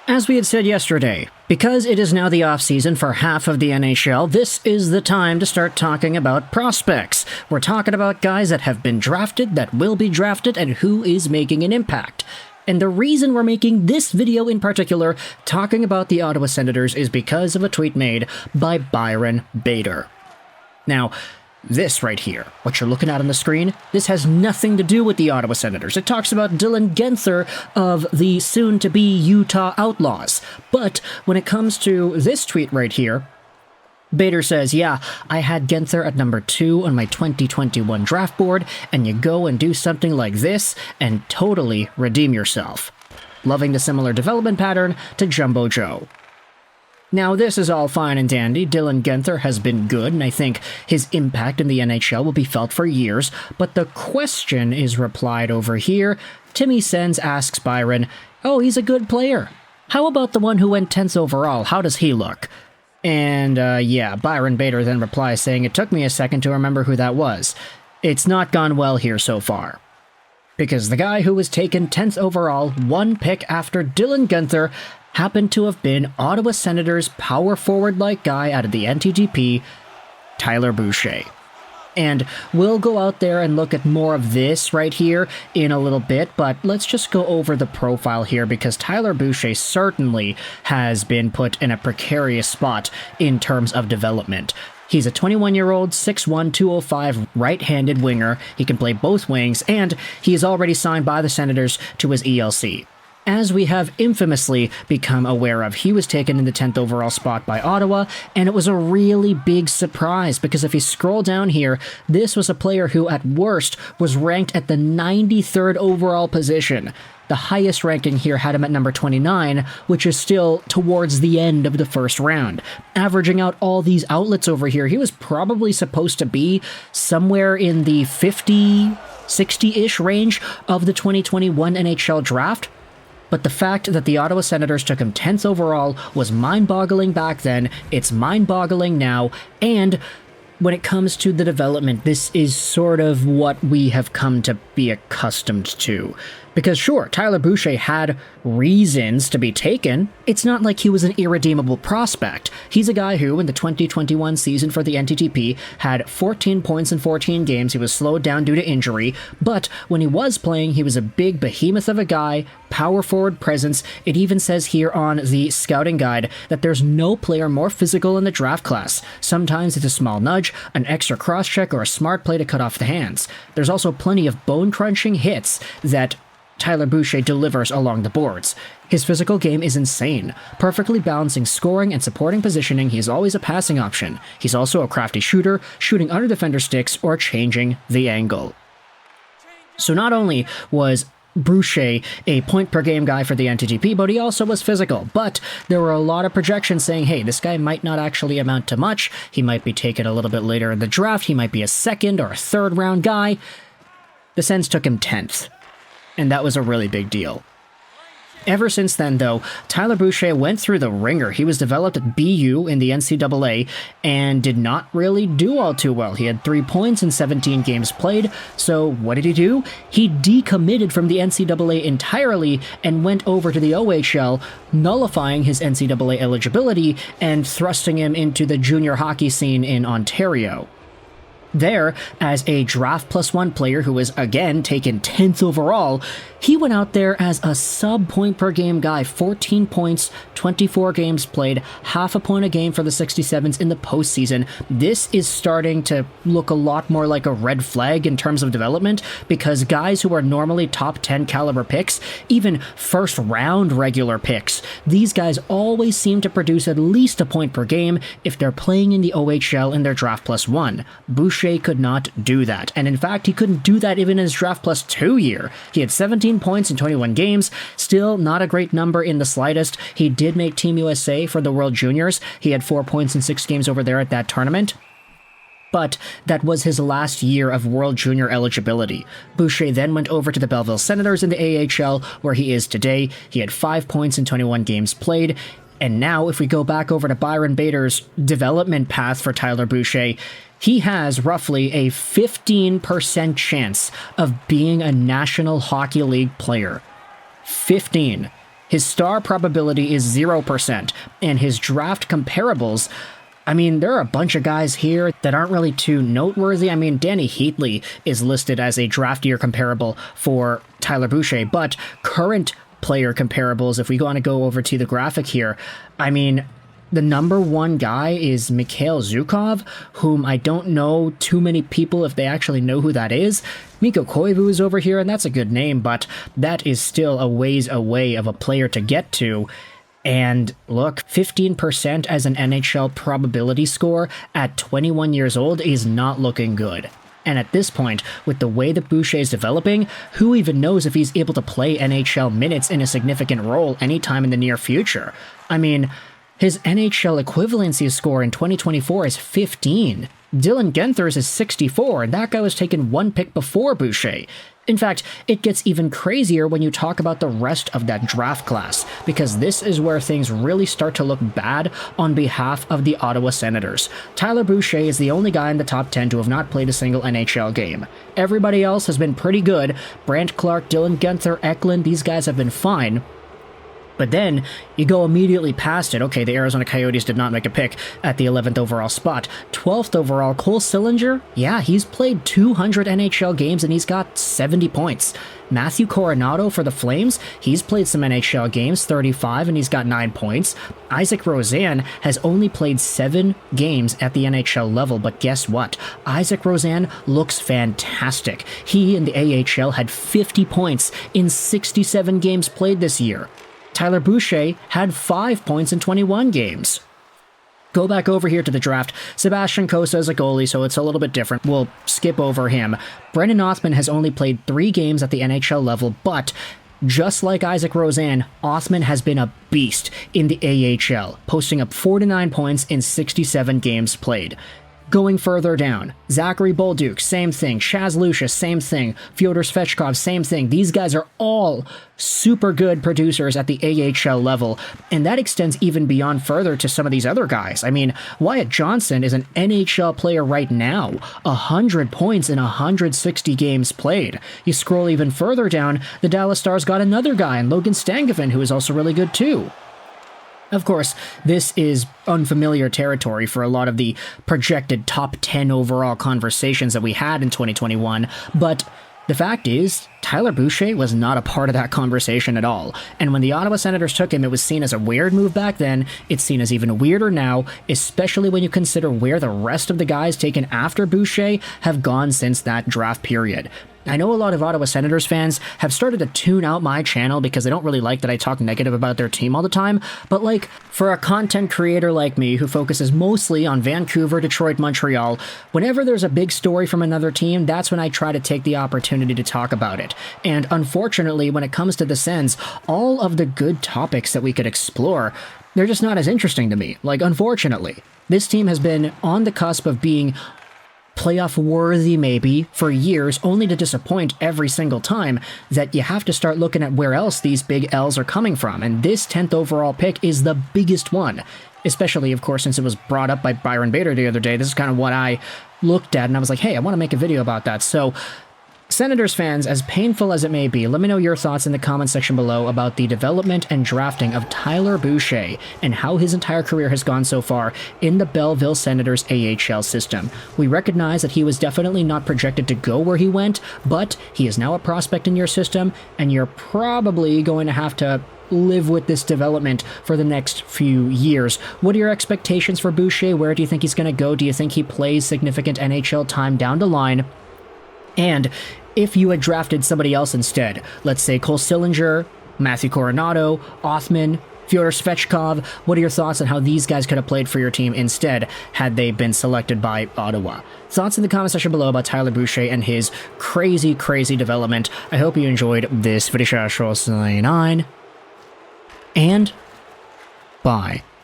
As we had said yesterday, because it is now the off-season for half of the NHL, this is the time to start talking about prospects. We're talking about guys that have been drafted, that will be drafted, and who is making an impact. And the reason we're making this video in particular, talking about the Ottawa Senators, is because of a tweet made by Byron Bedard. Now, this right here, what you're looking at on the screen, this has nothing to do with the Ottawa Senators. It talks about Dylan Guenther of the soon-to-be Utah Outlaws. But when it comes to this tweet right here, Bader says, yeah, I had Guenther at number 2 on my 2021 draft board, and you go and do something like this and totally redeem yourself. Loving the similar development pattern to Jumbo Joe. Now, this is all fine and dandy. Dylan Guenther has been good, and I think his impact in the NHL will be felt for years. But the question is replied over here. Timmy Sens asks Byron, oh, he's a good player. How about the one who went 10th overall? How does he look? And, yeah, Byron Bader then replies saying, it took me a second to remember who that was. It's not gone well here so far. Because the guy who was taken 10th overall, one pick after Dylan Guenther, happened to have been Ottawa Senators power forward-like guy out of the NTDP, Tyler Boucher. And we'll go out there and look at more of this right here in a little bit, but let's just go over the profile here because Tyler Boucher certainly has been put in a precarious spot in terms of development. He's a 21-year-old, 6'1", 205 right-handed winger. He can play both wings, and he is already signed by the Senators to his ELC. As we have infamously become aware of, he was taken in the 10th overall spot by Ottawa, and it was a really big surprise, because if you scroll down here, this was a player who, at worst, was ranked at the 93rd overall position. The highest ranking here had him at number 29, which is still towards the end of the first round. Averaging out all these outlets over here, he was probably supposed to be somewhere in the 50, 60-ish range of the 2021 NHL Draft. But the fact that the Ottawa Senators took him 10th overall was mind-boggling back then, it's mind-boggling now, and when it comes to the development, this is sort of what we have come to be accustomed to. Because sure, Tyler Boucher had reasons to be taken. It's not like he was an irredeemable prospect. He's a guy who, in the 2021 season for the NTDP, had 14 points in 14 games. He was slowed down due to injury, but when he was playing, he was a big behemoth of a guy, power forward presence. It even says here on the scouting guide that there's no player more physical in the draft class. Sometimes it's a small nudge, an extra cross-check, or a smart play to cut off the hands. There's also plenty of bone-crunching hits that Tyler Boucher delivers along the boards. His physical game is insane, perfectly balancing scoring and supporting positioning. He's always a passing option. He's also a crafty shooter, shooting under defender sticks or changing the angle. So not only was Boucher a point-per-game guy for the NTDP, but he also was physical. But there were a lot of projections saying, hey, this guy might not actually amount to much. He might be taken a little bit later in the draft. He might be a second or a third-round guy. The Sens took him 10th. And that was a really big deal. Ever since then, though, Tyler Boucher went through the ringer. He was developed at BU in the NCAA and did not really do all too well. He had 3 points in 17 games played, so what did he do? He decommitted from the NCAA entirely and went over to the OHL, nullifying his NCAA eligibility and thrusting him into the junior hockey scene in Ontario. There, as a draft +1 player who was again taken 10th overall, he went out there as a sub-point-per-game guy, 14 points, 24 games played, half a point a game for the 67s in the postseason. This is starting to look a lot more like a red flag in terms of development, because guys who are normally top 10 caliber picks, even first-round regular picks, these guys always seem to produce at least a point per game if they're playing in the OHL in their draft +1. Boucher could not do that, and in fact, he couldn't do that even in his draft +2 year. He had 17 points in 21 games, still not a great number in the slightest. He did make Team USA for the World Juniors. He had 4 points in 6 games over there at that tournament. But that was his last year of World Junior eligibility. Boucher then went over to the Belleville Senators in the AHL, where he is today. He had 5 points in 21 games played. And now, if we go back over to Byron Bader's development path for Tyler Boucher, he has roughly a 15% chance of being a National Hockey League player. 15. His star probability is 0%, and his draft comparables, I mean, there are a bunch of guys here that aren't really too noteworthy. I mean, Danny Heatley is listed as a draft year comparable for Tyler Boucher, but current player comparables, if we want to go over to the graphic here, I mean, the number one guy is Mikhail Zhukov, whom I don't know too many people if they actually know who that is. Mikko Koivu is over here, and that's a good name, but that is still a ways away of a player to get to. And look, 15% as an NHL probability score at 21 years old is not looking good. And at this point, with the way that Boucher is developing, who even knows if he's able to play NHL minutes in a significant role anytime in the near future? I mean, his NHL equivalency score in 2024 is 15. Dylan Guenther's is 64, and that guy was taken one pick before Boucher. In fact, it gets even crazier when you talk about the rest of that draft class, because this is where things really start to look bad on behalf of the Ottawa Senators. Tyler Boucher is the only guy in the top 10 to have not played a single NHL game. Everybody else has been pretty good. Brandt Clark, Dylan Guenther, Eklund, these guys have been fine. But then, you go immediately past it. Okay, the Arizona Coyotes did not make a pick at the 11th overall spot. 12th overall, Cole Sillinger? Yeah, he's played 200 NHL games and he's got 70 points. Matthew Coronato for the Flames, he's played some NHL games, 35, and he's got 9 points. Isaac Rosen has only played 7 games at the NHL level, but guess what? Isaac Rosen looks fantastic. He in the AHL had 50 points in 67 games played this year. Tyler Boucher had 5 points in 21 games. Go back over here to the draft. Sebastian Cossa is a goalie, so it's a little bit different. We'll skip over him. Brendan Othmann has only played 3 games at the NHL level, but just like Isaac Rosen, Othmann has been a beast in the AHL, posting up 49 points in 67 games played. Going further down, Zachary Bolduc, same thing. Chaz Lucius, same thing. Fyodor Svechkov, same thing. These guys are all super good producers at the AHL level, and that extends even beyond further to some of these other guys. I mean, Wyatt Johnson is an NHL player right now, 100 points in 160 games played. You scroll even further down, the Dallas Stars got another guy in Logan Stankoven, who is also really good too. Of course, this is unfamiliar territory for a lot of the projected top 10 overall conversations that we had in 2021, but the fact is, Tyler Boucher was not a part of that conversation at all, and when the Ottawa Senators took him, it was seen as a weird move back then. It's seen as even weirder now, especially when you consider where the rest of the guys taken after Boucher have gone since that draft period. I know a lot of Ottawa Senators fans have started to tune out my channel because they don't really like that I talk negative about their team all the time, but like, for a content creator like me who focuses mostly on Vancouver, Detroit, Montreal, whenever there's a big story from another team, that's when I try to take the opportunity to talk about it. And unfortunately, when it comes to the Sens, all of the good topics that we could explore, they're just not as interesting to me. Like, unfortunately. This team has been on the cusp of being playoff worthy maybe for years, only to disappoint every single time, that you have to start looking at where else these big L's are coming from, and this 10th overall pick is the biggest one, especially of course since it was brought up by Byron Bader the other day. This is kind of what I looked at and I was like, hey, I want to make a video about that. So Senators fans, as painful as it may be, let me know your thoughts in the comment section below about the development and drafting of Tyler Boucher and how his entire career has gone so far in the Belleville Senators AHL system. We recognize that he was definitely not projected to go where he went, but he is now a prospect in your system, and you're probably going to have to live with this development for the next few years. What are your expectations for Boucher? Where do you think he's going to go? Do you think he plays significant NHL time down the line? And if you had drafted somebody else instead, let's say Cole Sillinger, Matthew Coronato, Othmann, Fyodor Svechkov, what are your thoughts on how these guys could have played for your team instead had they been selected by Ottawa? Thoughts in the comment section below about Tyler Boucher and his crazy, crazy development. I hope you enjoyed this video. And bye.